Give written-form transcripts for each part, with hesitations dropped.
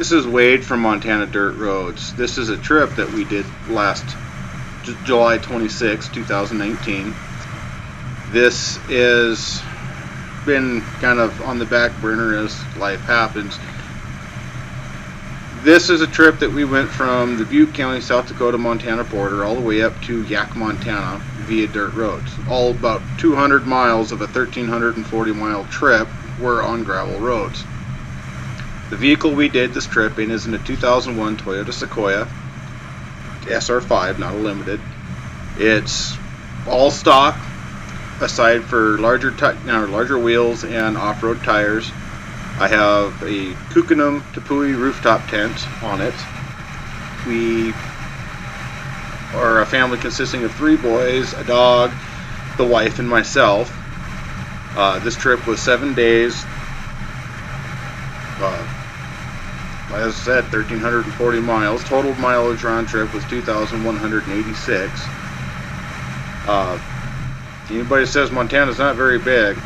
This is Wade from Montana Dirt Roads. This is a trip that we did last July 26, 2019. This is been kind of on the back burner as life happens. This is a trip that we went from the Butte County, South Dakota, Montana border all the way up to Yaak, Montana via dirt roads. All about 200 miles of a 1,340 mile trip were on gravel roads. The vehicle we did this trip in is in a 2001 Toyota Sequoia SR5, not a limited. It's all stock, aside for larger wheels and off-road tires. I have a Kukanum Tepui rooftop tent on it. We are a family consisting of 3 boys, a dog, the wife, and myself. This trip was 7 days. As I said, 1,340 miles. Total mileage round trip was 2,186. Anybody says Montana's not very big,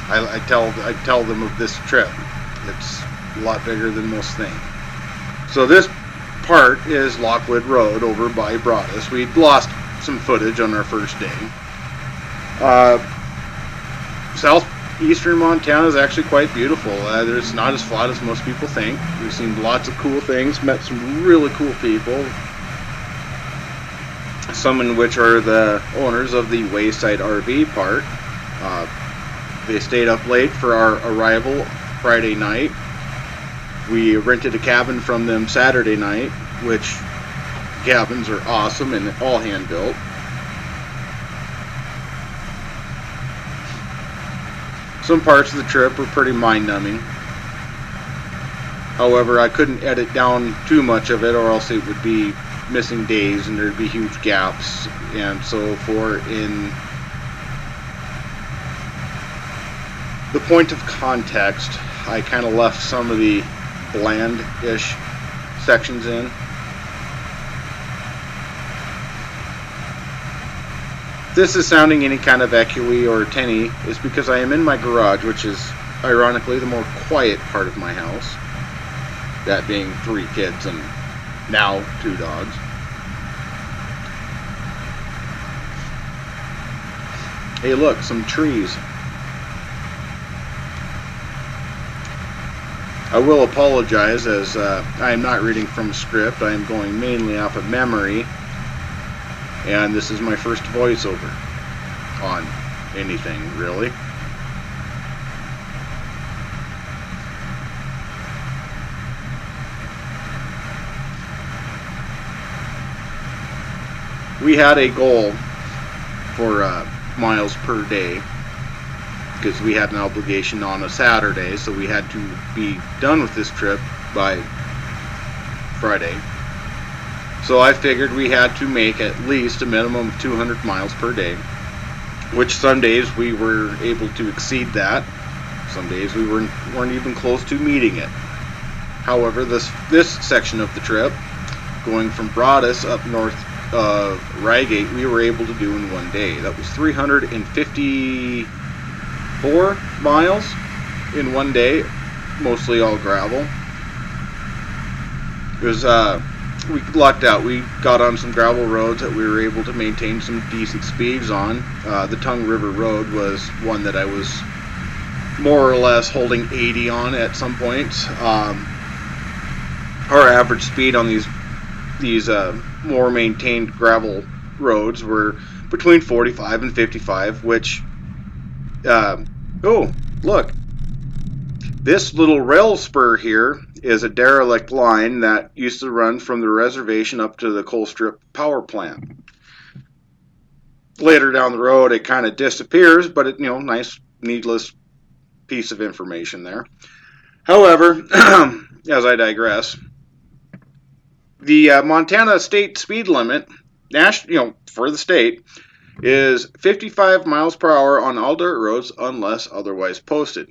I tell them of this trip. It's a lot bigger than most think. So this part is Lockwood Road over by Broadus. We lost some footage on our first day. Southeastern Montana is actually quite beautiful. It's not as flat as most people think. We've seen lots of cool things, met some really cool people, some in which are the owners of the Wayside RV Park. They stayed up late for our arrival Friday night. We rented a cabin from them Saturday night, which cabins are awesome and all hand built. Some parts of the trip were pretty mind-numbing. However, I couldn't edit down too much of it, or else it would be missing days and there'd be huge gaps. And so in the point of context, I kind of left some of the bland-ish sections in. If this is sounding any kind of echoey or tinny, is because I am in my garage, which is ironically the more quiet part of my house. That being 3 kids and now 2 dogs. Hey look, some trees. I will apologize as I am not reading from a script. I am going mainly off of memory. And this is my first voiceover on anything, really. We had a goal for miles per day because we had an obligation on a Saturday, so we had to be done with this trip by Friday. So I figured we had to make at least a minimum of 200 miles per day, which some days we were able to exceed that. Some days we weren't even close to meeting it. However, this section of the trip, going from Broadus up north of Rygate, we were able to do in 1 day. That was 354 miles in 1 day, mostly all gravel. It was we lucked out. We got on some gravel roads that we were able to maintain some decent speeds on. The Tongue River Road was one that I was more or less holding 80 on at some points. Our average speed on these more maintained gravel roads were between 45 and 55, which oh look, this little rail spur here is a derelict line that used to run from the reservation up to the coal strip power plant. Later down the road it kind of disappears, but it, nice needless piece of information there. However, as I digress, the Montana state speed limit, for the state, is 55 miles per hour on all dirt roads unless otherwise posted.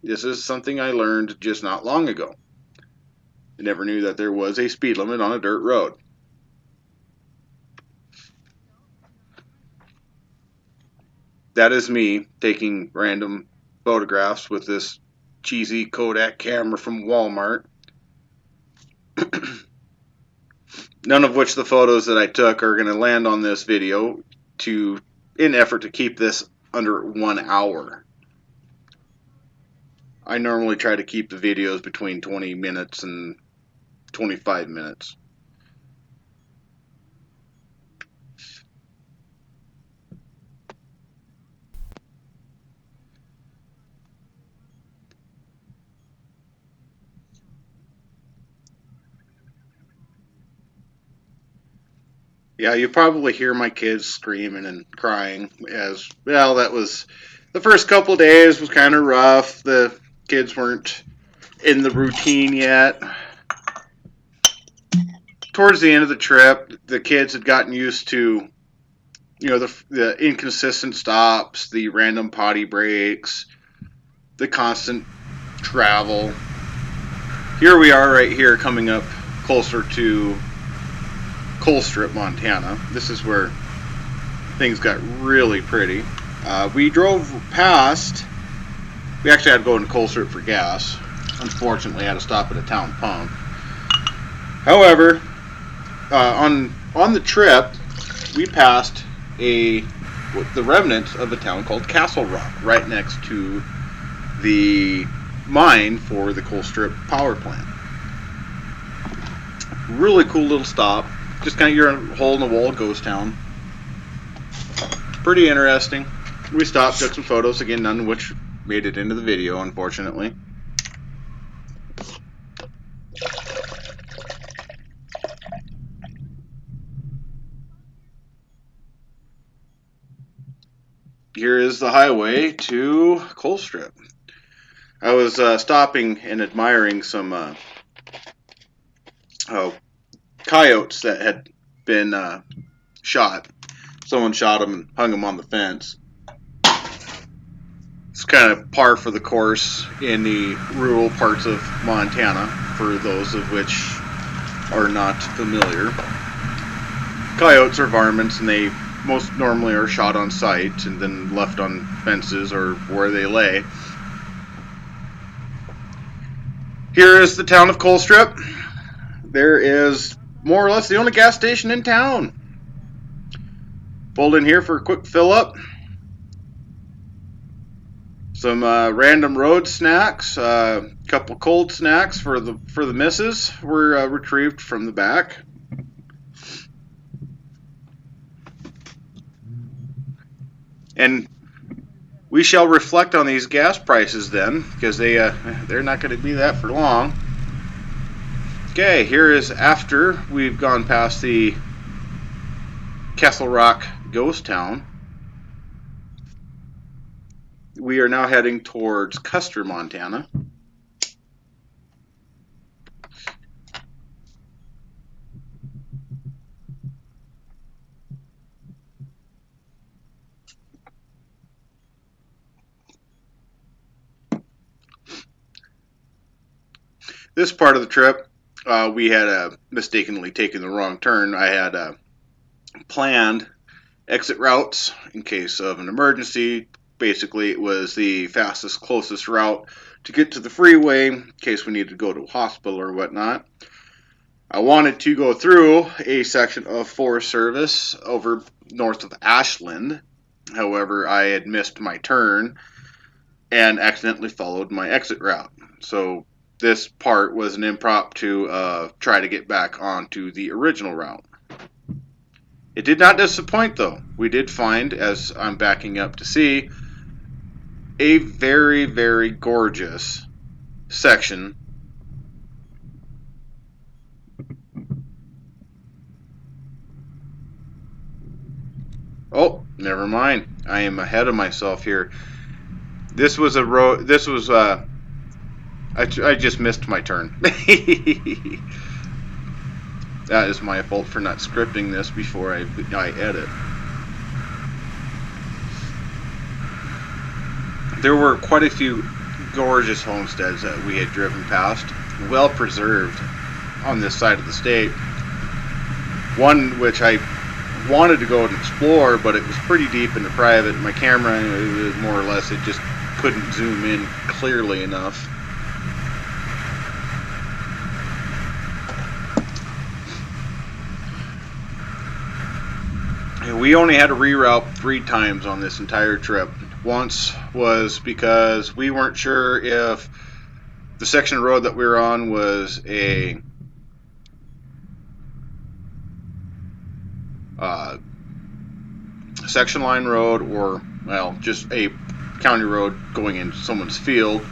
This is something I learned just not long ago. I never knew that there was a speed limit on a dirt road. That is me taking random photographs with this cheesy Kodak camera from Walmart. None of which the photos that I took are going to land on this video in effort to keep this under 1 hour. I normally try to keep the videos between 20 minutes and 25 minutes. Yeah, you probably hear my kids screaming and crying as well. That was the first couple days was kind of rough. The kids weren't in the routine yet. Towards the end of the trip, the kids had gotten used to, the inconsistent stops, the random potty breaks, the constant travel. Here we are right here coming up closer to Colstrip, Montana. This is where things got really pretty. We drove past. We actually had to go into Colstrip for gas. Unfortunately, I had to stop at a town pump. However, on the trip, we passed the remnants of a town called Castle Rock, right next to the mine for the Colstrip power plant. Really cool little stop. Just kind of you're in a hole in the wall ghost town. Pretty interesting. We stopped, took some photos, again, none of which made it into the video, unfortunately. Here is the highway to Colstrip. I was stopping and admiring some coyotes that had been shot. Someone shot them and hung them on the fence. It's kind of par for the course in the rural parts of Montana, for those of which are not familiar. Coyotes are varmints, and they most normally are shot on sight and then left on fences or where they lay. Here is the town of Colstrip. There is more or less the only gas station in town. Pulled in here for a quick fill up. Some random road snacks, a couple cold snacks for the missus were retrieved from the back. And we shall reflect on these gas prices then, because they're not going to be that for long. Okay, here is after we've gone past the Castle Rock ghost town. We are now heading towards Custer, Montana. This part of the trip, we had mistakenly taken the wrong turn. I had planned exit routes in case of an emergency. Basically, it was the fastest, closest route to get to the freeway in case we needed to go to a hospital or whatnot. I wanted to go through a section of Forest Service over north of Ashland. However, I had missed my turn and accidentally followed my exit route. So this part was an impromptu try to get back onto the original route. It did not disappoint, though. We did find, as I'm backing up to see, a very, very gorgeous section. Oh, never mind. I am ahead of myself here. This was a road. This was I just missed my turn. That is my fault for not scripting this before I edit. There were quite a few gorgeous homesteads that we had driven past, well preserved on this side of the state. One which I wanted to go and explore, but it was pretty deep into private. My camera, more or less, it just couldn't zoom in clearly enough. We only had to reroute 3 times on this entire trip. Once was because we weren't sure if the section of road that we were on was a section line road or, well, just a county road going into someone's field.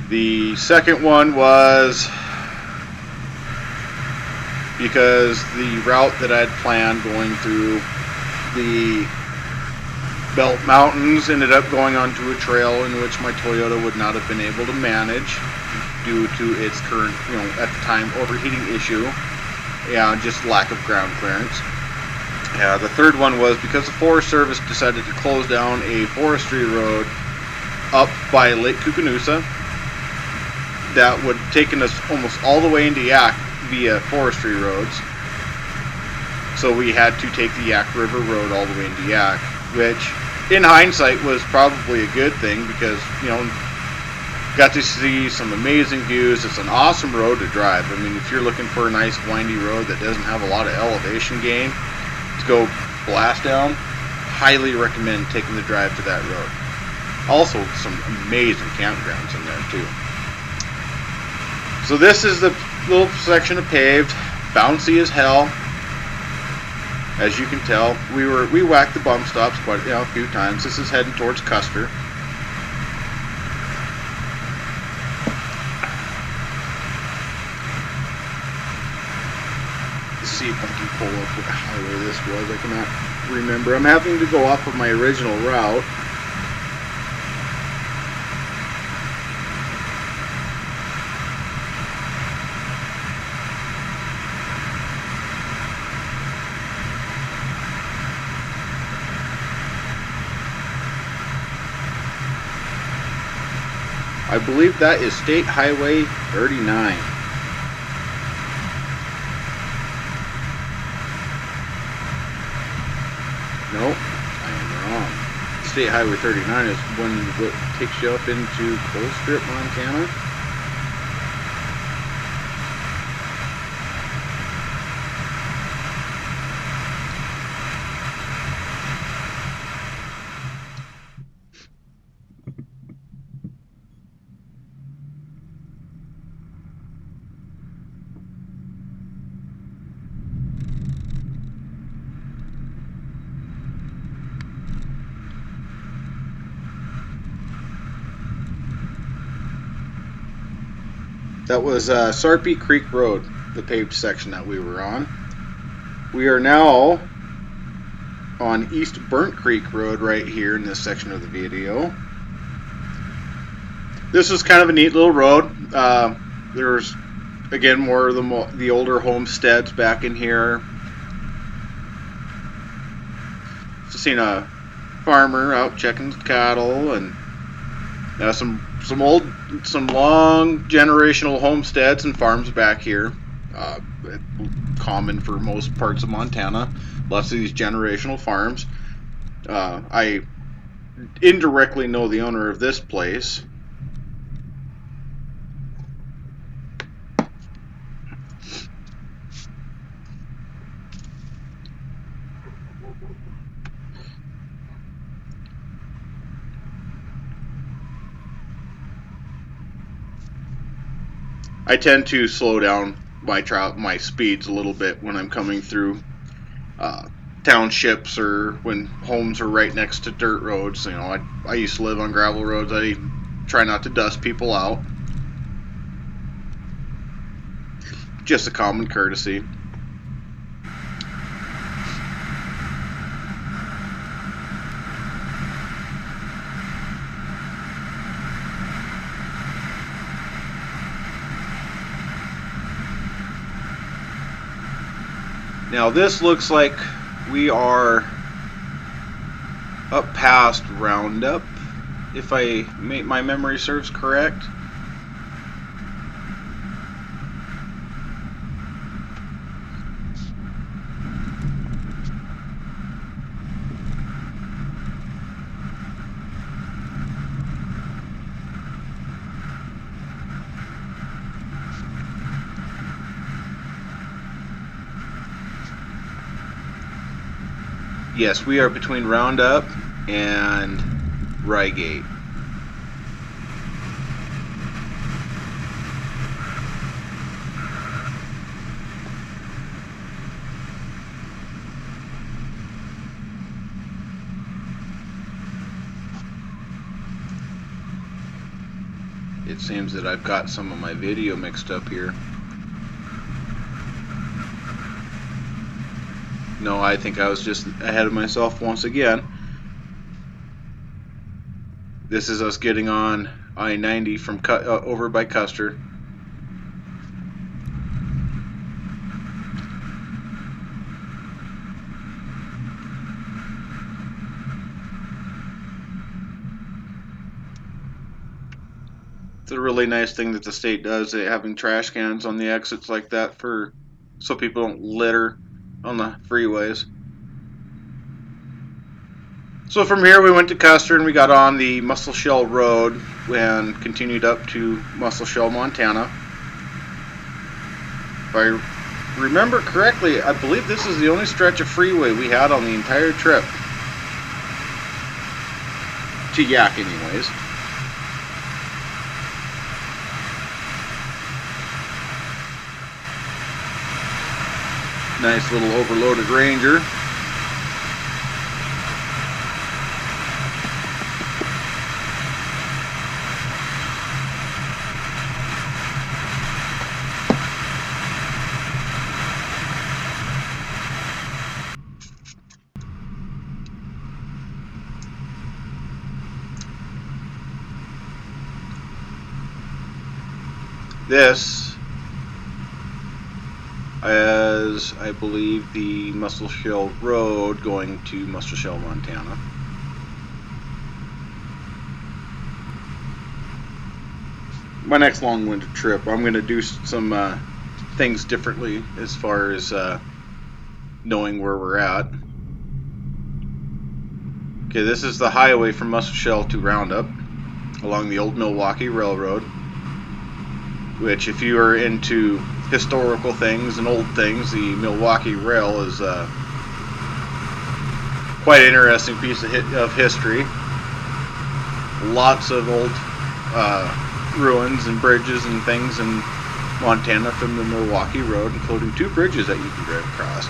The second one was because the route that I'd planned going through the Belt Mountains ended up going onto a trail in which my Toyota would not have been able to manage due to its current, at the time, overheating issue. Yeah, just lack of ground clearance. Yeah, the third one was because the Forest Service decided to close down a forestry road up by Lake Koocanusa that would have taken us almost all the way into Yaak via forestry roads. So we had to take the Yaak River Road all the way into Yaak, which in hindsight was probably a good thing because, got to see some amazing views. It's an awesome road to drive. I mean, if you're looking for a nice windy road that doesn't have a lot of elevation gain to go blast down, highly recommend taking the drive to that road. Also, some amazing campgrounds in there too. So this is the little section of paved, bouncy as hell. As you can tell, we whacked the bump stops quite a few times. This is heading towards Custer. Let's see if I can pull up what highway this was. I cannot remember. I'm having to go off of my original route. I believe that is State Highway 39. Nope, I am wrong. State Highway 39 is one that takes you up into Coal Strip, Montana. That was Sarpy Creek Road, the paved section that we were on. We are now on East Burnt Creek Road right here in this section of the video. This is kind of a neat little road. There's, again, more of the older homesteads back in here. Just seen a farmer out checking cattle and some long generational homesteads and farms back here. Common for most parts of Montana. Lots of these generational farms. I indirectly know the owner of this place. I tend to slow down my speeds a little bit when I'm coming through townships or when homes are right next to dirt roads. I used to live on gravel roads. I try not to dust people out. Just a common courtesy. Now this looks like we are up past Roundup, if my memory serves correct. Yes, we are between Roundup and Rygate. It seems that I've got some of my video mixed up here. No, I think I was just ahead of myself once again. This is us getting on I-90 from over by Custer. It's a really nice thing that the state does, having trash cans on the exits like that so people don't litter on the freeways. So from here we went to Custer and we got on the Musselshell Road and continued up to Musselshell, Montana. If I remember correctly, I believe this is the only stretch of freeway we had on the entire trip. To Yaak, anyways. Nice little overloaded Ranger. This, as I believe, the Musselshell Road going to Musselshell, Montana. My next long-winded trip, I'm going to do some things differently as far as knowing where we're at. Okay, this is the highway from Musselshell to Roundup along the old Milwaukee Railroad, which, if you are into historical things and old things, the Milwaukee Rail is quite an interesting piece of history. Lots of old ruins and bridges and things in Montana from the Milwaukee Road, including 2 bridges that you can drive across.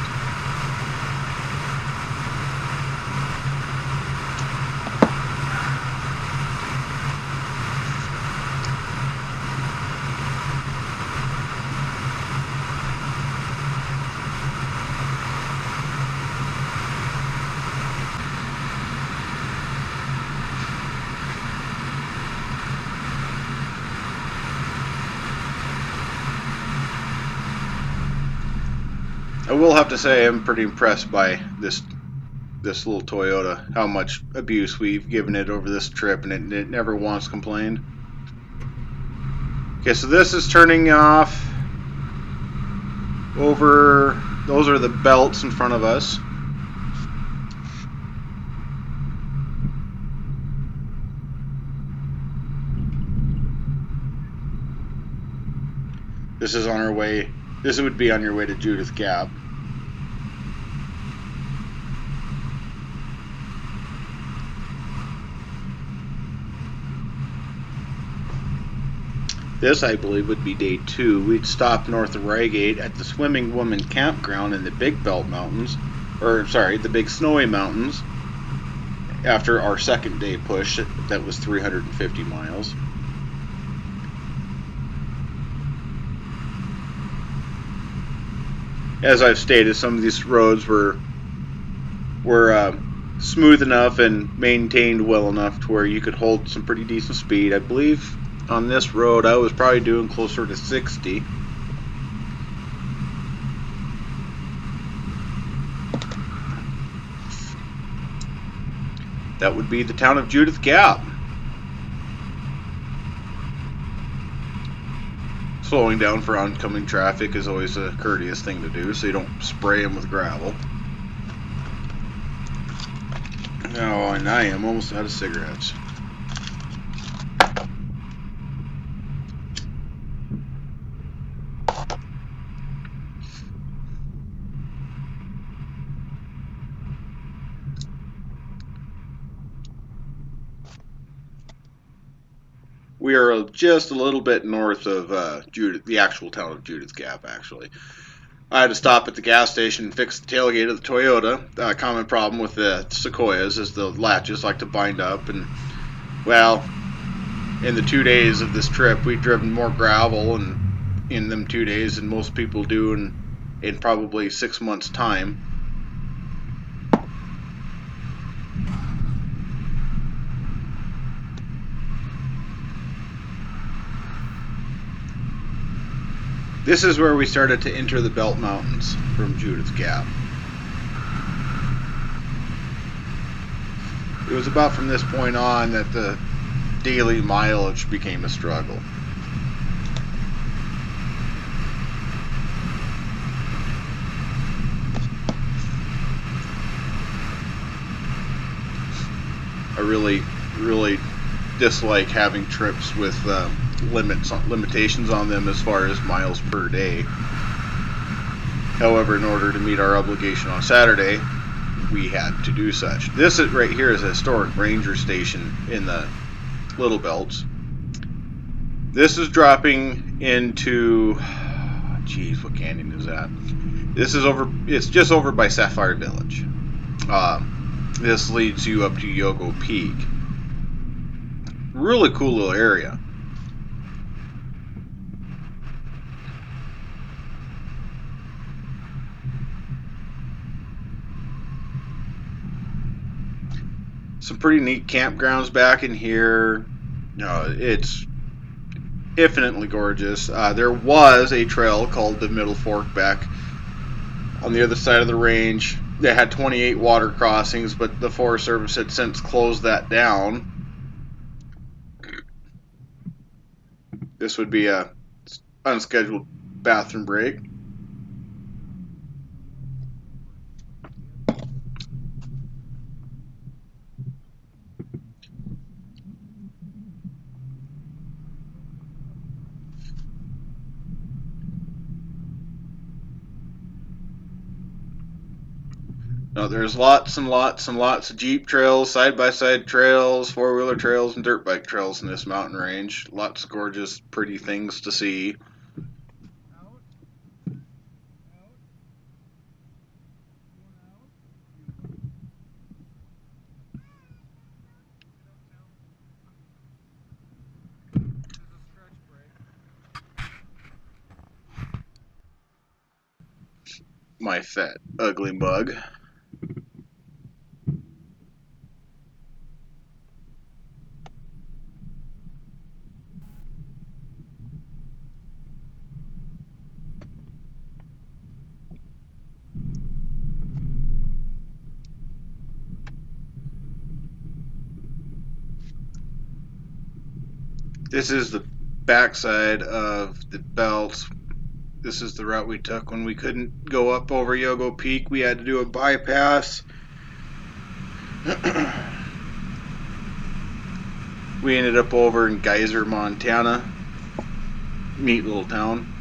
I will have to say I'm pretty impressed by this little Toyota, how much abuse we've given it over this trip, and it never once complained. Okay, so this is turning off over, those are the belts in front of us. This is on our way, this would be on your way to Judith Gap. This, I believe, would be day 2. We'd stop north of Rygate at the Swimming Woman Campground in the Big Belt Mountains, or sorry, the Big Snowy Mountains, after our second day push that was 350 miles. As I've stated, some of these roads were smooth enough and maintained well enough to where you could hold some pretty decent speed. I believe on this road I was probably doing closer to 60. That would be the town of Judith Gap. Slowing down for oncoming traffic is always a courteous thing to do, so you don't spray them with gravel. Oh, and I am almost out of cigarettes. We are just a little bit north of the actual town of Judith Gap, actually. I had to stop at the gas station and fix the tailgate of the Toyota. Common problem with the Sequoias is the latches like to bind up. And, well, in the 2 days of this trip, we'd driven more gravel in them 2 days than most people do in probably 6 months' time. This is where we started to enter the Belt Mountains from Judith Gap. It was about from this point on that the daily mileage became a struggle. I really dislike having trips with limitations on them as far as miles per day. However, in order to meet our obligation on Saturday, we had to do such. This right here is a historic ranger station in the Little Belts. This is dropping into, geez, what canyon is that? It's just over by Sapphire Village. This leads you up to Yogo Peak. Really cool little area. Some pretty neat campgrounds back in here. It's infinitely gorgeous. There was a trail called the Middle Fork back on the other side of the range. They had 28 water crossings, but the Forest Service had since closed that down. This would be a unscheduled bathroom break. No, there's lots and lots and lots of Jeep trails, side-by-side trails, four-wheeler trails, and dirt bike trails in this mountain range. Lots of gorgeous, pretty things to see. My fat, ugly mug. This is the backside of the belt. This is the route we took when we couldn't go up over Yogo Peak. We had to do a bypass. We ended up over in Geyser, Montana. Neat little town.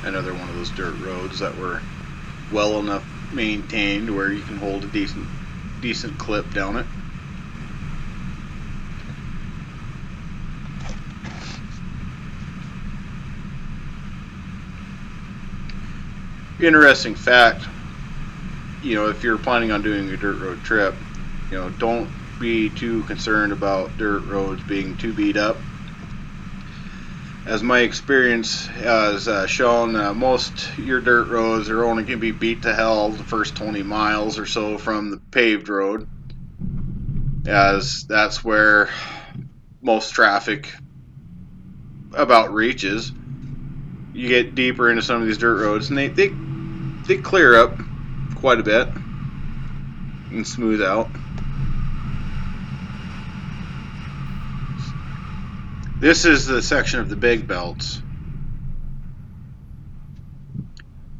Another one of those dirt roads that were well enough maintained where you can hold a decent clip down it. Interesting fact, if you're planning on doing a dirt road trip, don't be too concerned about dirt roads being too beat up. As my experience has shown, most your dirt roads are only going to be beat to hell the first 20 miles or so from the paved road, as that's where most traffic about reaches. You get deeper into some of these dirt roads, and they clear up quite a bit and smooth out. This is the section of the big belts.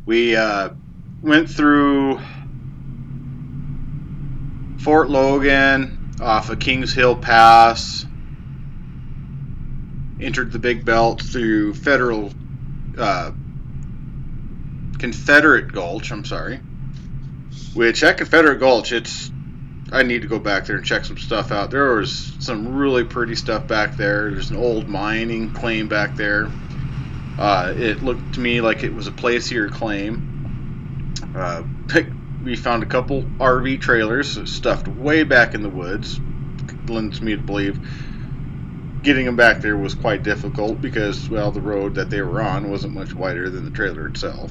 We went through Fort Logan, off of Kings Hill Pass, entered the big belt through Confederate Gulch, which at Confederate Gulch, I need to go back there and check some stuff out. There was some really pretty stuff back there. There's an old mining claim back there. It looked to me like it was a placier claim. We found a couple RV trailers stuffed way back in the woods. Lends me to believe getting them back there was quite difficult because, well, the road that they were on wasn't much wider than the trailer itself.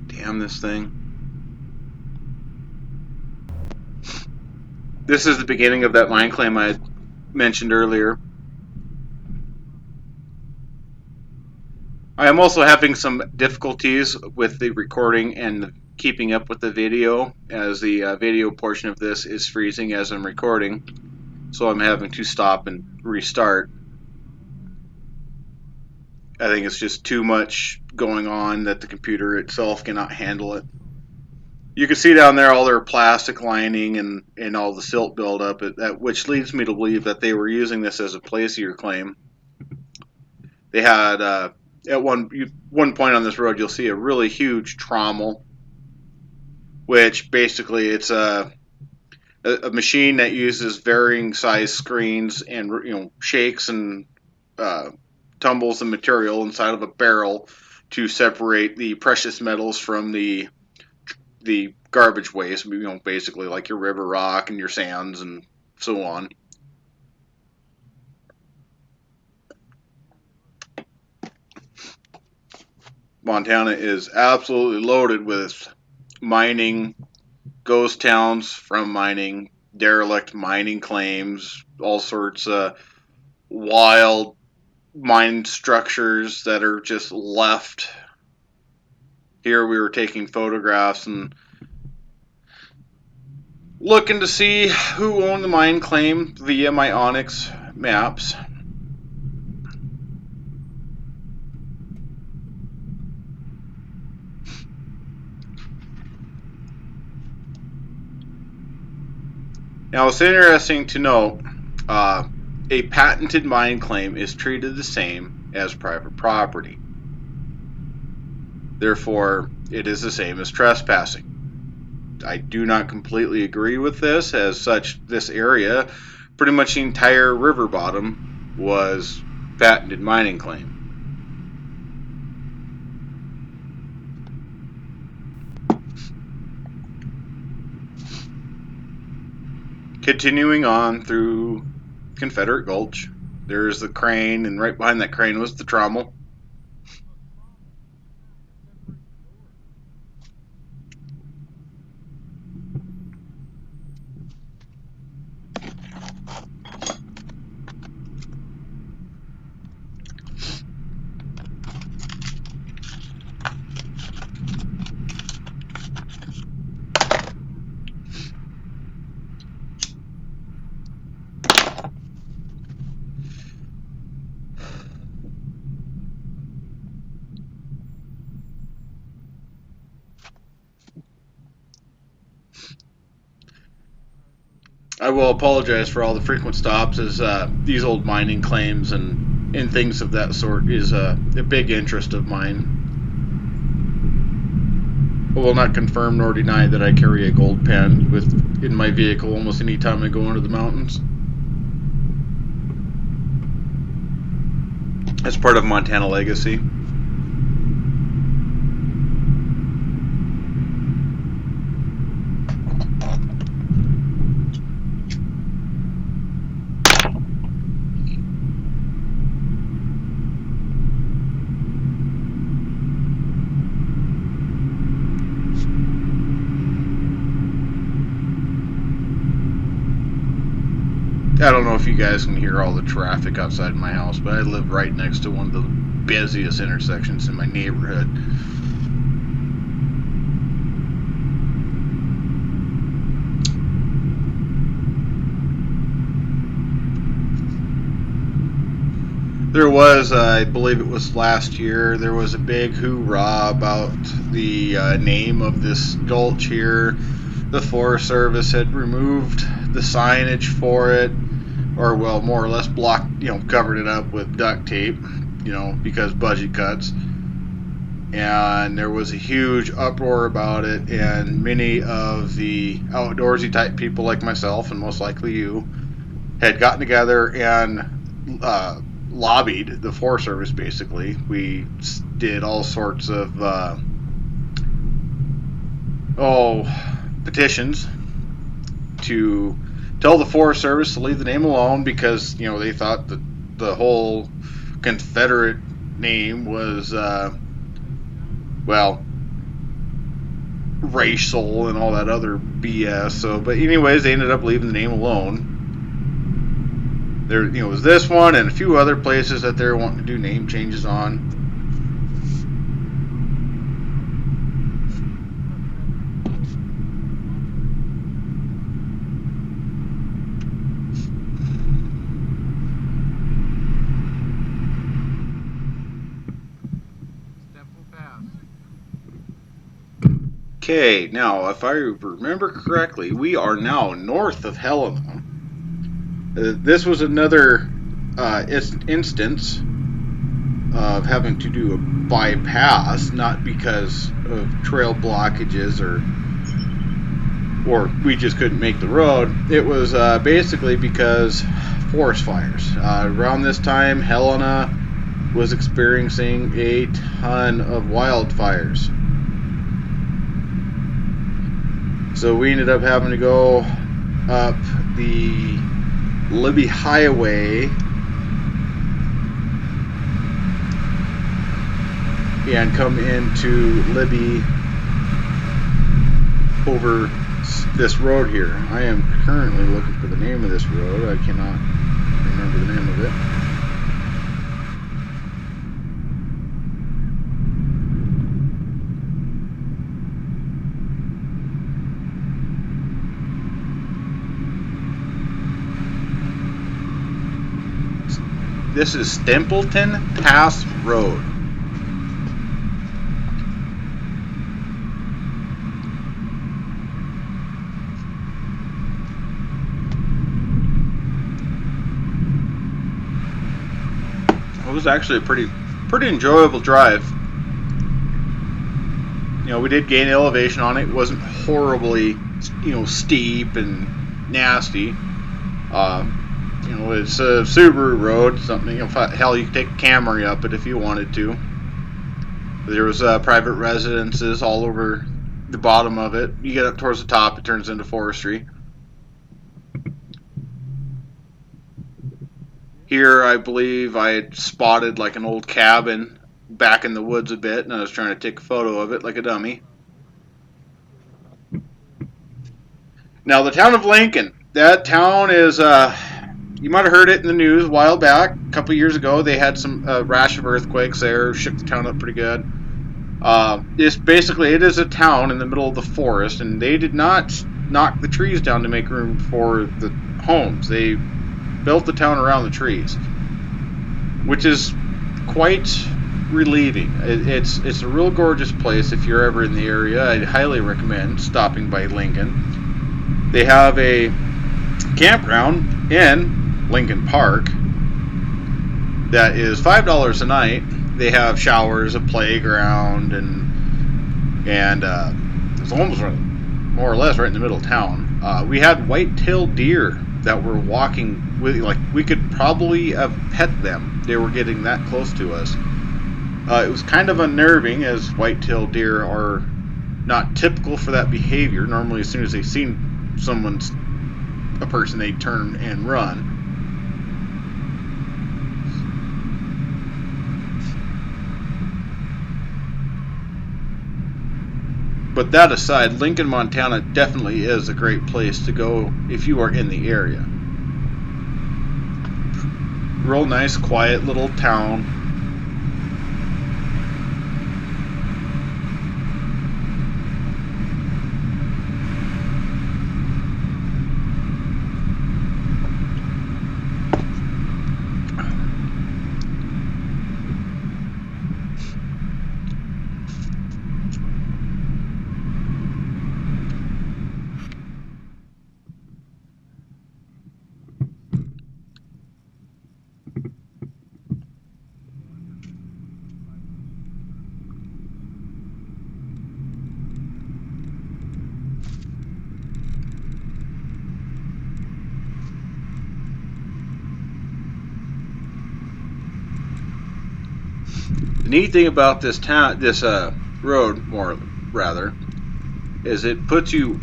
Damn this thing. This is the beginning of that mine claim I had mentioned earlier. I am also having some difficulties with the recording and keeping up with the video, as the video portion of this is freezing as I'm recording, so I'm having to stop and restart. I think it's just too much going on that the computer itself cannot handle it. You can see down there all their plastic lining and all the silt buildup, which leads me to believe that they were using this as a placier claim. They had, at one point on this road, you'll see a really huge trommel, which basically it's a machine that uses varying size screens and shakes and tumbles the material inside of a barrel to separate the precious metals from the garbage waste, basically like your river rock and your sands and so on. Montana is absolutely loaded with mining, ghost towns from mining, derelict mining claims, all sorts of wild mine structures that are just left. Here we were taking photographs and looking to see who owned the mine claim via my Onyx maps. Now it's interesting to note, a patented mine claim is treated the same as private property. Therefore, it is the same as trespassing. I do not completely agree with this. As such, this area, pretty much the entire river bottom, was patented mining claim. Continuing on through Confederate Gulch, there's the crane, and right behind that crane was the trommel. I will apologize for all the frequent stops, as these old mining claims and things of that sort is a big interest of mine. I will not confirm nor deny that I carry a gold pen in my vehicle almost any time I go into the mountains. As part of Montana legacy. I don't know if you guys can hear all the traffic outside my house, but I live right next to one of the busiest intersections in my neighborhood. There was, I believe it was last year, there was a big hoorah about the name of this gulch here. The Forest Service had removed the signage for it, or well, more or less blocked, covered it up with duct tape, because budget cuts. And there was a huge uproar about it, and many of the outdoorsy type people like myself, and most likely you, had gotten together and lobbied the Forest Service. Basically, we did all sorts of petitions to tell the Forest Service to leave the name alone, because they thought that the whole Confederate name was racial and all that other BS. So, but anyways, they ended up leaving the name alone. There, was this one and a few other places that they're wanting to do name changes on. Okay, now if I remember correctly, we are now north of Helena. This was another instance of having to do a bypass, not because of trail blockages or we just couldn't make the road. It was basically because forest fires. Around this time, Helena was experiencing a ton of wildfires. So we ended up having to go up the Libby Highway and come into Libby over this road here. I am currently looking for the name of this road. I cannot remember the name of it. This is Stempleton Pass Road. It was actually a pretty enjoyable drive. We did gain elevation on it. It wasn't horribly, steep and nasty. It's a Subaru road, something. Hell, you could take a Camry up it if you wanted to. There was private residences all over the bottom of it. You get up towards the top, it turns into forestry. Here, I believe I had spotted like an old cabin back in the woods a bit, and I was trying to take a photo of it like a dummy. Now, the town of Lincoln. That town is... you might have heard it in the news a while back. A couple years ago, they had some rash of earthquakes there, shook the town up pretty good. It is a town in the middle of the forest, and they did not knock the trees down to make room for the homes. They built the town around the trees, which is quite relieving. It's a real gorgeous place. If you're ever in the area, I'd highly recommend stopping by Lincoln. They have a campground in Lincoln Park that is $5 a night. They have showers, a playground, and it's almost more or less right in the middle of town. We had white-tailed deer that were walking with, we could probably have pet them. They were getting that close to us. It was kind of unnerving, as white-tailed deer are not typical for that behavior. Normally, as soon as they see a person, they turn and run. But that aside, Lincoln, Montana definitely is a great place to go if you are in the area. Real nice, quiet little town. The neat thing about this road, is it puts you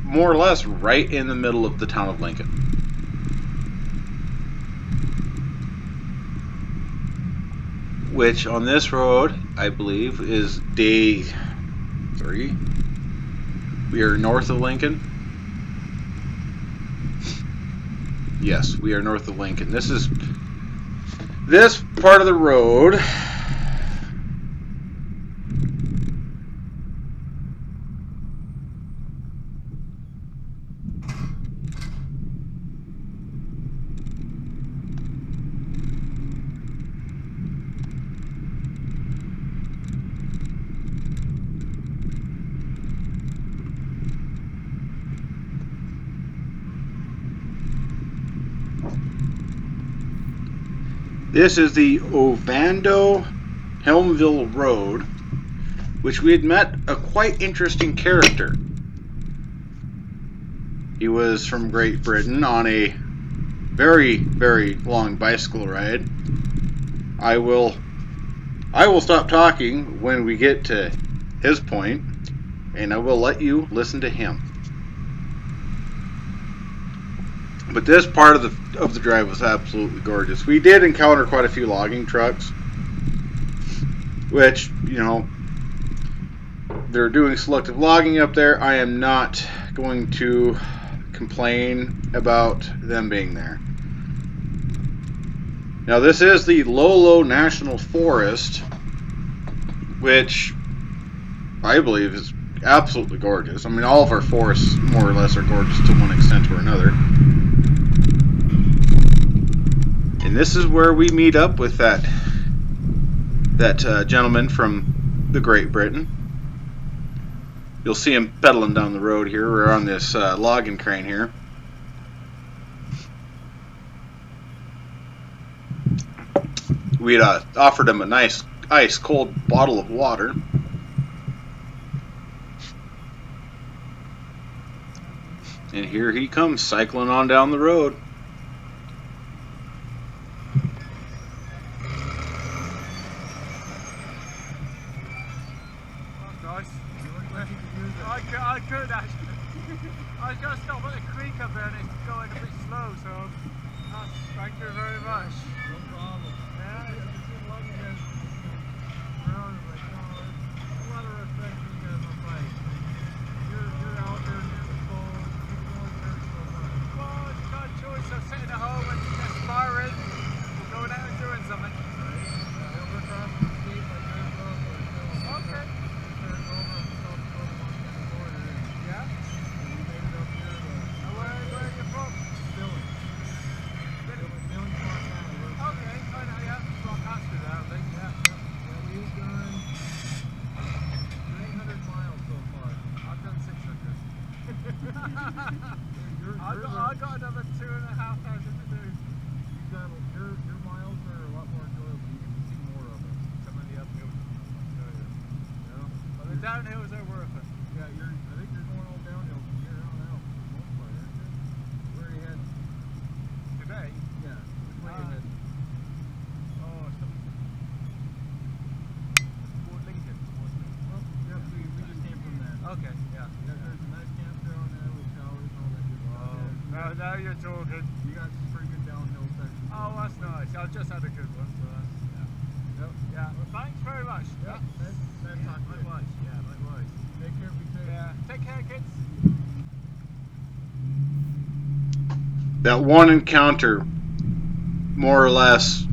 more or less right in the middle of the town of Lincoln. Which on this road, I believe, is day 3. We are north of Lincoln. Yes, we are north of Lincoln. This part of the road This is the Ovando-Helmville Road, which we had met a quite interesting character. He was from Great Britain on a very, very long bicycle ride. I will stop talking when we get to his point, and I will let you listen to him. But this part of the drive was absolutely gorgeous. We did encounter quite a few logging trucks, which, you know, they're doing selective logging up there. I am not going to complain about them being there. Now, this is the Lolo National Forest, which I believe is absolutely gorgeous. I mean, all of our forests more or less are gorgeous to one extent or another. And this is where we meet up with that gentleman from the Great Britain. You'll see him pedaling down the road here. We're on this logging crane here. We had offered him a nice ice cold bottle of water. And here he comes cycling on down the road. I could actually. I was going to stop at the creek up there and it's going a bit slow, so thank you very much. No problem. Yeah, it's been lovely to around it, like, a lot of respect for you guys on bike. You're out there near the phone, you're going very slow. Well, it's not a choice of sitting at home and aspiring, going out and doing something. We're crossing the state like very close, but okay. I got another 2,500 to do. Your miles are a lot more enjoyable. You can see more of it. Some of the uphills, I'll tell you. Yeah. But the downhills are worth it. Yeah, I think you're going all downhill from here on out for the most part, aren't you? Where are you heading? Today? Yeah. Which way are you heading? Fort Lincoln. Well, yeah, we just came from there. Okay, yeah. There's a nice campground there with showers and all that good stuff. Now you're talking. You got some pretty good downhill sections. Oh, that's nice. I've just had a good one, so that's, yeah. Yep. Yeah, well, thanks very much. Yep. Likewise. Yeah, likewise. Take care, be safe. Yeah. Take care, kids. That one encounter more or less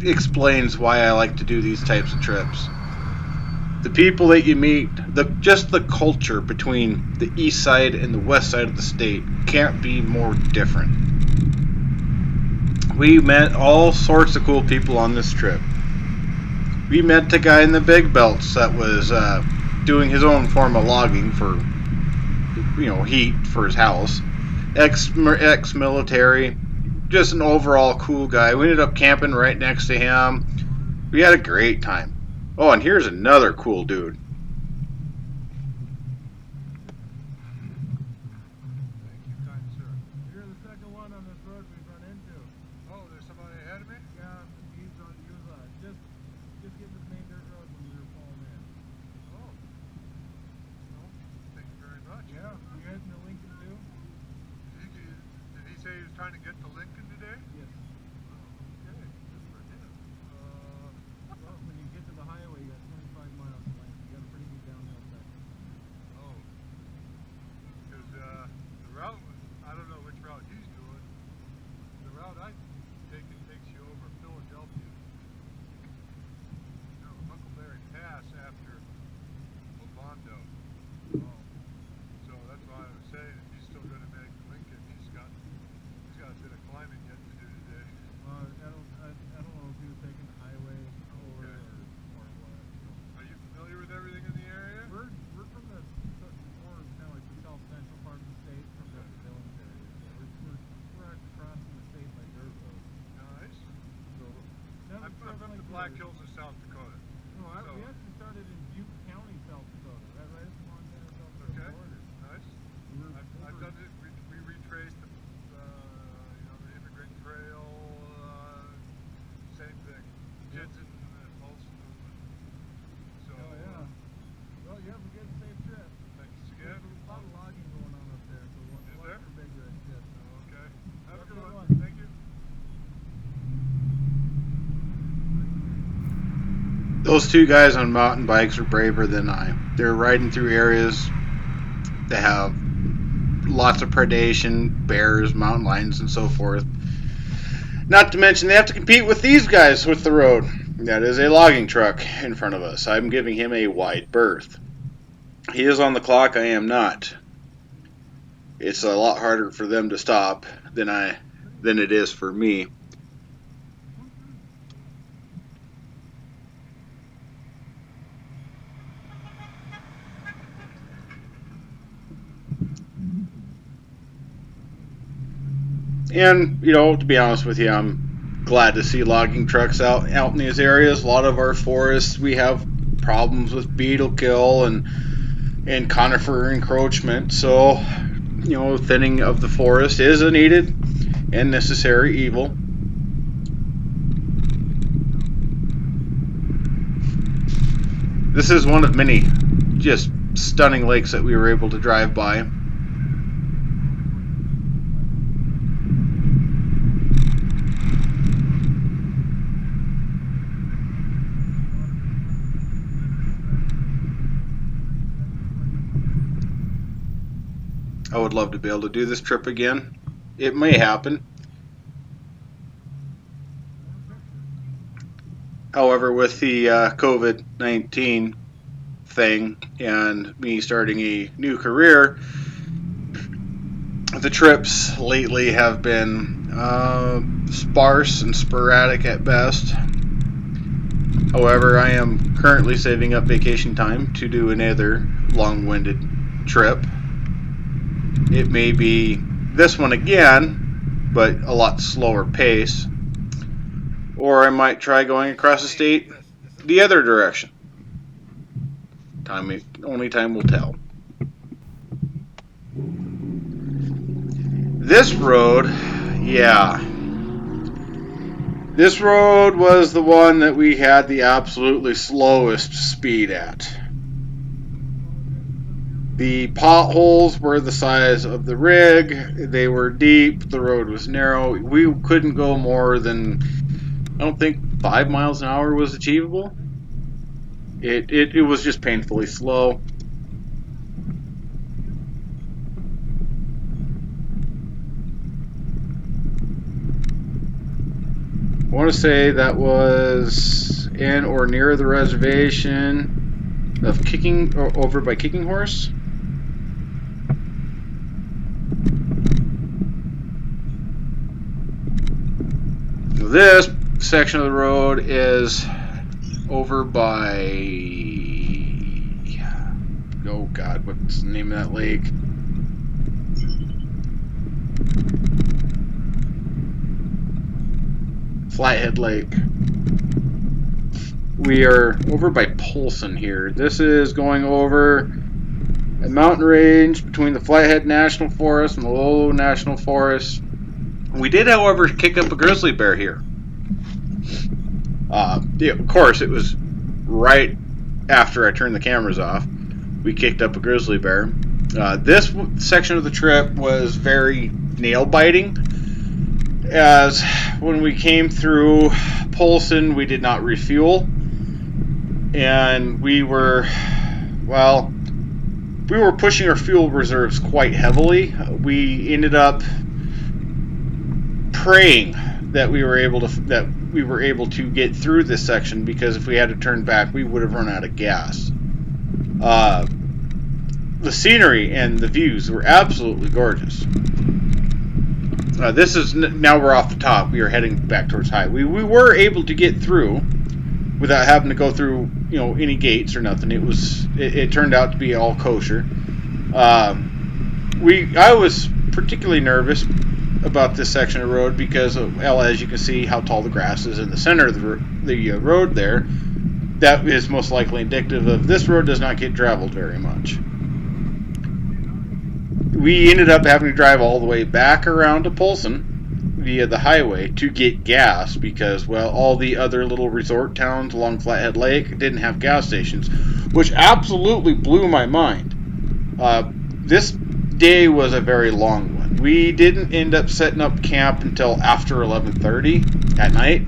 explains why I like to do these types of trips. The people that you meet, just the culture between the east side and the west side of the state can't be more different. We met all sorts of cool people on this trip. We met a guy in the Big Belts that was doing his own form of logging for, heat for his house. Ex-military, just an overall cool guy. We ended up camping right next to him. We had a great time. Oh, and here's another cool dude. Thank you, kind sir. You're the second one on this road we've run into. Oh, there's somebody ahead of me? Yeah, he was just getting to the main dirt road when we were pulling in. Oh. Well, thank you very much. Yeah, you guys in the Lincoln too? Did he say he was trying to get to Lincoln today? Yes. Oh, okay. Good for him. Well, when you get to the highway, you got 25 miles to Lincoln. You got a pretty good downhill section. Oh. Because the route, I don't know which route he's doing. The route I taken takes you over Philadelphia. No, Huckleberry Pass after Lobondo. Oh. So that's why I was saying if he's still going to make Lincoln, he's got a bit of climbing yet to do today. I don't know if he was taking the highway over or what. Are you familiar with everything in the area? We're from the more kind of like the south central part of the state, from the Billings area. So we're actually crossing the state by dirt road. Nice. So I'm from the Black Hills of South Dakota. No, we actually started in Butte County, South Dakota. Right at the Montana South Dakota border. Nice. I've done it. We retraced the immigrant trail. Same thing. Kids and Folsom movement. So. Oh yeah. Well, you have a good safe trip. Thanks again. There's a lot of logging going on up there. So watch for big red shit. Okay. Have a good one. Thank you. Those two guys on mountain bikes are braver than I. They're riding through areas that have lots of predation, bears, mountain lions, and so forth. Not to mention they have to compete with these guys with the road. That is a logging truck in front of us. I'm giving him a wide berth. He is on the clock, I am not. It's a lot harder for them to stop than it is for me. And, to be honest with you, I'm glad to see logging trucks out in these areas. A lot of our forests, we have problems with beetle kill and conifer encroachment. So, thinning of the forest is a needed and necessary evil. This is one of many just stunning lakes that we were able to drive by. I would love to be able to do this trip again. It may happen. However, with the COVID-19 thing and me starting a new career, the trips lately have been sparse and sporadic at best. However, I am currently saving up vacation time to do another long-winded trip. It may be this one again, but a lot slower pace. Or I might try going across the state the other direction. Only time will tell. This road, yeah. This road was the one that we had the absolutely slowest speed at. The potholes were the size of the rig. They were deep. The road was narrow. We couldn't go more than, I don't think 5 miles an hour was achievable. It was just painfully slow. I want to say that was in or near the reservation of over by Kicking Horse. This section of the road is over by, oh God, what's the name of that lake? Flathead Lake. We are over by Polson here. This is going over a mountain range between the Flathead National Forest and the Lolo National Forest. We did, however, kick up a grizzly bear here. Yeah, of course, it was right after I turned the cameras off. We kicked up a grizzly bear. This section of the trip was very nail-biting, as when we came through Polson, we did not refuel, and we were pushing our fuel reserves quite heavily. We ended up praying that we were able to get through this section, because if we had to turn back, we would have run out of gas. The scenery and the views were absolutely gorgeous. This is now we're off the top. We are heading back towards highway. We were able to get through without having to go through any gates or nothing. It turned out to be all kosher. I was particularly nervous about this section of road because as you can see how tall the grass is in the center of the road there. That is most likely indicative of this road does not get traveled very much. We ended up having to drive all the way back around to Polson via the highway to get gas because, all the other little resort towns along Flathead Lake didn't have gas stations, which absolutely blew my mind. This day was a very long one. We didn't end up setting up camp until after 11:30 at night.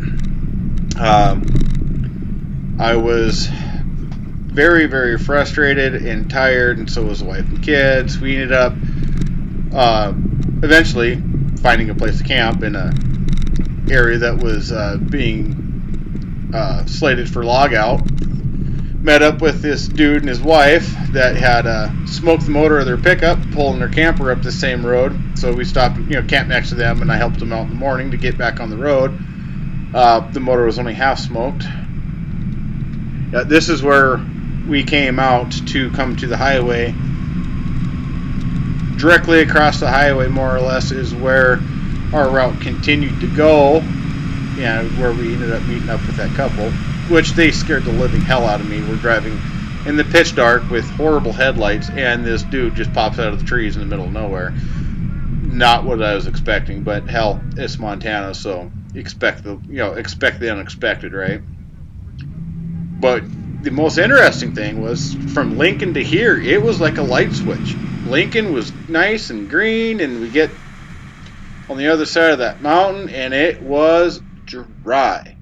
I was very, very frustrated and tired, and so was the wife and kids. We ended up eventually finding a place to camp in an area that was being slated for log out. Met up with this dude and his wife that had smoked the motor of their pickup, pulling their camper up the same road. So we stopped, camped next to them, and I helped them out in the morning to get back on the road. The motor was only half smoked. This is where we came out to come to the highway. Directly across the highway, more or less, is where our route continued to go, where we ended up meeting up with that couple, which they scared the living hell out of me. We're driving in the pitch dark with horrible headlights, and this dude just pops out of the trees in the middle of nowhere. Not what I was expecting, but hell, it's Montana, so expect the unexpected, right? But the most interesting thing was, from Lincoln to here, it was like a light switch. Lincoln was nice and green, and we get on the other side of that mountain, and it was dry.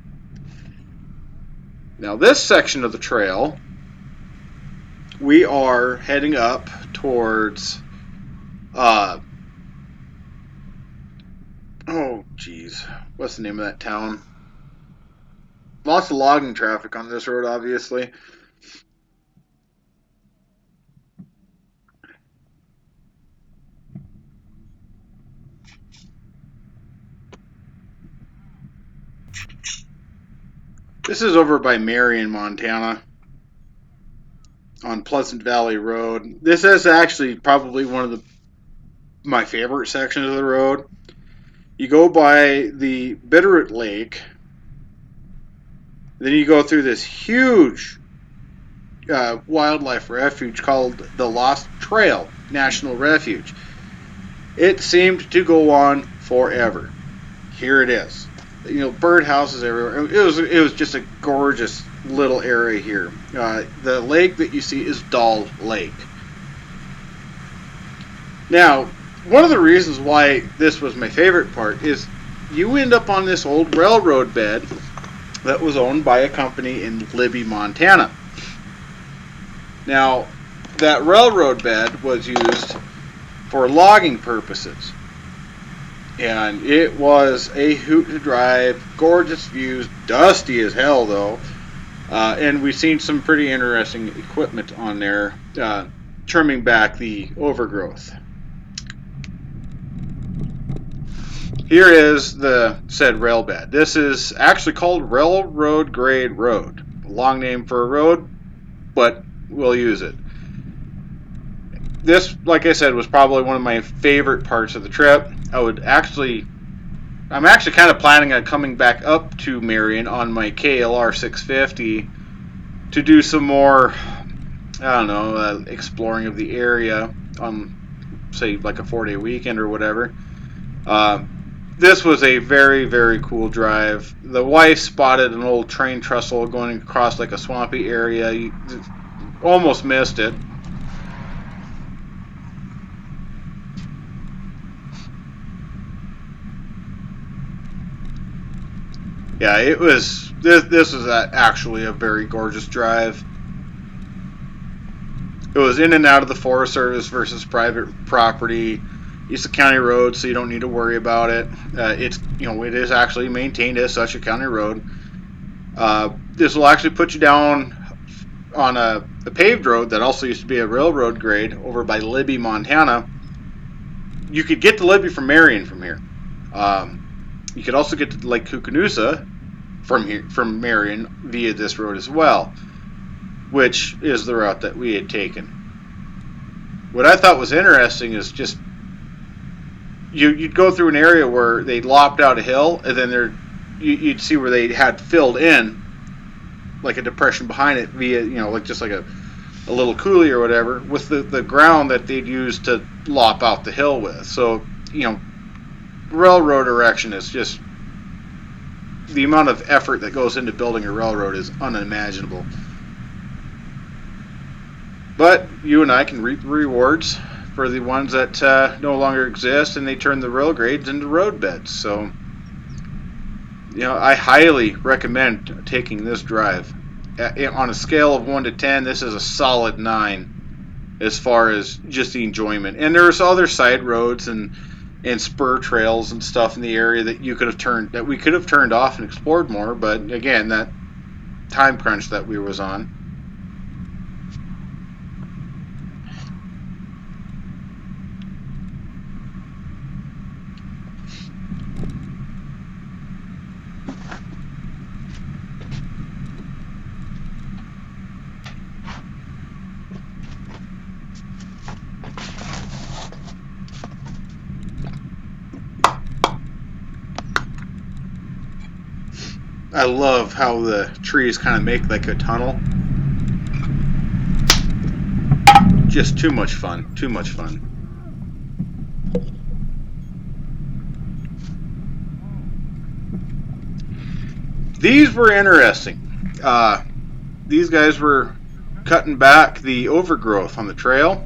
Now, this section of the trail, we are heading up towards, what's the name of that town? Lots of logging traffic on this road, obviously. This is over by Marion, Montana, on Pleasant Valley Road. This is actually probably one of my favorite sections of the road. You go by the Bitterroot Lake, then you go through this huge wildlife refuge called the Lost Trail National Refuge. It seemed to go on forever. Here it is. Birdhouses everywhere. It was just a gorgeous little area here. The lake that you see is Dahl Lake. Now, one of the reasons why this was my favorite part is you end up on this old railroad bed that was owned by a company in Libby, Montana. Now, that railroad bed was used for logging purposes. And it was a hoot to drive, gorgeous views, dusty as hell though. And we've seen some pretty interesting equipment on there, trimming back the overgrowth. Here is the said rail bed. This is actually called Railroad Grade Road. A long name for a road, but we'll use it. This, like I said, was probably one of my favorite parts of the trip. I'm actually kind of planning on coming back up to Marion on my KLR 650 to do some more, I don't know, exploring of the area on, say, like a 4-day weekend or whatever. This was a very, very cool drive. The wife spotted an old train trestle going across like a swampy area. You almost missed it. Yeah, it was. This was actually a very gorgeous drive. It was in and out of the Forest Service versus private property. It's a county road, so you don't need to worry about it. It is actually maintained as such a county road. This will actually put you down on a paved road that also used to be a railroad grade over by Libby, Montana. You could get to Libby from Marion from here. You could also get to Lake Koocanusa from Marion via this road as well, which is the route that we had taken. What I thought was interesting is just you'd go through an area where they lopped out a hill, and then you'd see where they had filled in like a depression behind it via, like just like a little coulee or whatever, with the ground that they'd use to lop out the hill with. So, railroad erection is just, the amount of effort that goes into building a railroad is unimaginable. But you and I can reap rewards for the ones that no longer exist, and they turn the rail grades into road beds. So, I highly recommend taking this drive. On a scale of 1 to 10, this is a solid 9 as far as just the enjoyment. And there's other side roads and spur trails and stuff in the area that we could have turned off and explored more, but again, that time crunch that we was on. I love how the trees kind of make like a tunnel. Just too much fun. Too much fun. These were interesting. These guys were cutting back the overgrowth on the trail.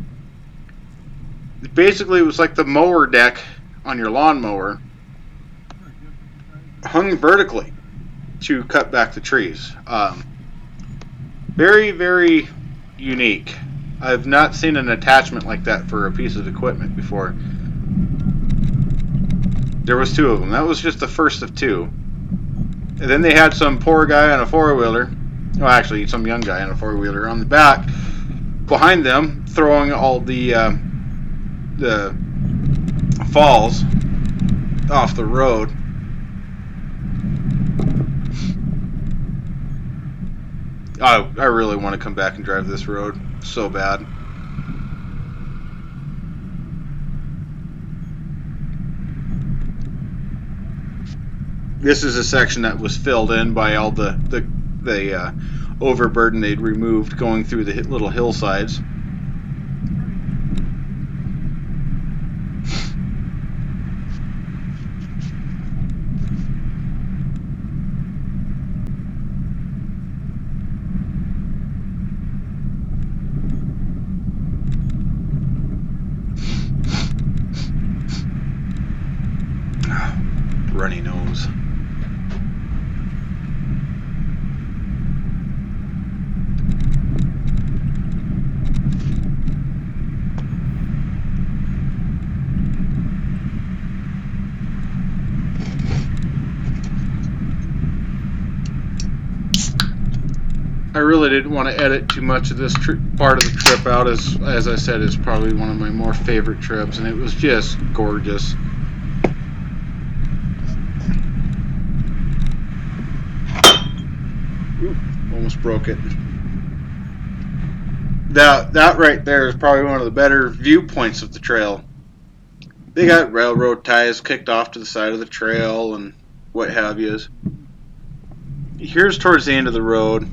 Basically, it was like the mower deck on your lawnmower hung vertically to cut back the trees. Very, very unique. I've not seen an attachment like that for a piece of equipment before. There was 2 of them. That was just the first of 2. And then they had some poor guy on a 4-wheeler. Well, actually, some young guy on a 4-wheeler on the back behind them, throwing all the falls off the road. I really want to come back and drive this road so bad. This is a section that was filled in by all the overburden they'd removed going through the little hillsides. Runny nose. really didn't want to edit too much of this part of the trip out. As I said, it's probably one of my more favorite trips, and it was just gorgeous. Ooh, almost broke it. That right there is probably one of the better viewpoints of the trail. They got railroad ties kicked off to the side of the trail and what have yous. Here's towards the end of the road.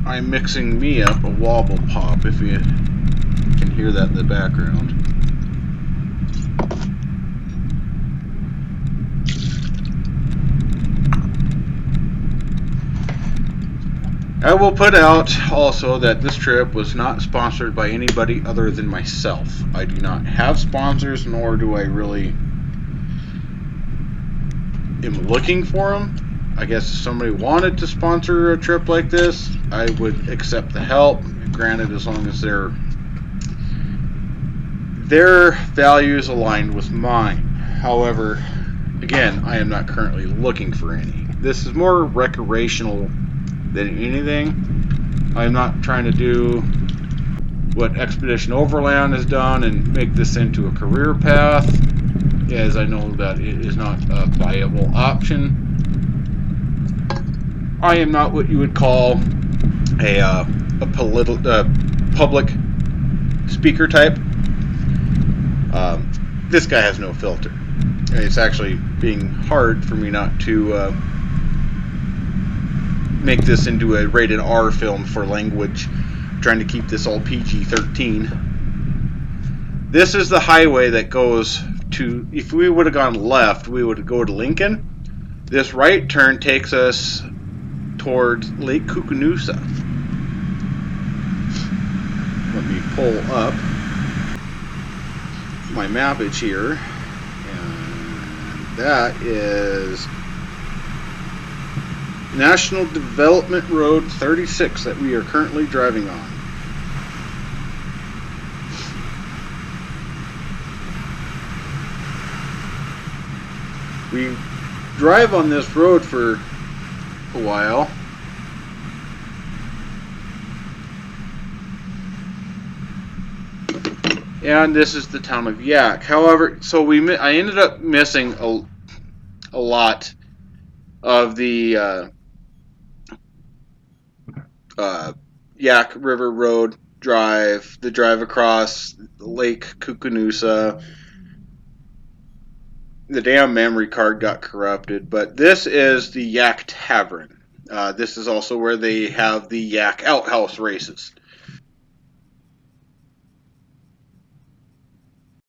I'm mixing me up a wobble pop, if you can hear that in the background. I will put out also that this trip was not sponsored by anybody other than myself. I do not have sponsors, nor do I really am looking for them. I guess if somebody wanted to sponsor a trip like this, I would accept the help, granted as long as their values aligned with mine. However, again, I am not currently looking for any. This is more recreational than anything. I'm not trying to do what Expedition Overland has done and make this into a career path, as I know that it is not a viable option. I am not what you would call a public speaker type. This guy has no filter. It's actually being hard for me not to make this into a rated R film for language. I'm trying to keep this all PG-13. This is the highway that goes to, if we would have gone left, we would go to Lincoln. This right turn takes us towards Lake Koocanusa. Let me pull up my mappage here, and that is National Development Road 36 that we are currently driving on. We drive on this road for a while. And this is the town of Yaak. However, so I ended up missing a lot of the Yaak River Road drive, the drive across Lake Koocanusa. The damn memory card got corrupted, but this is the Yaak Tavern. This is also where they have the Yaak Outhouse races.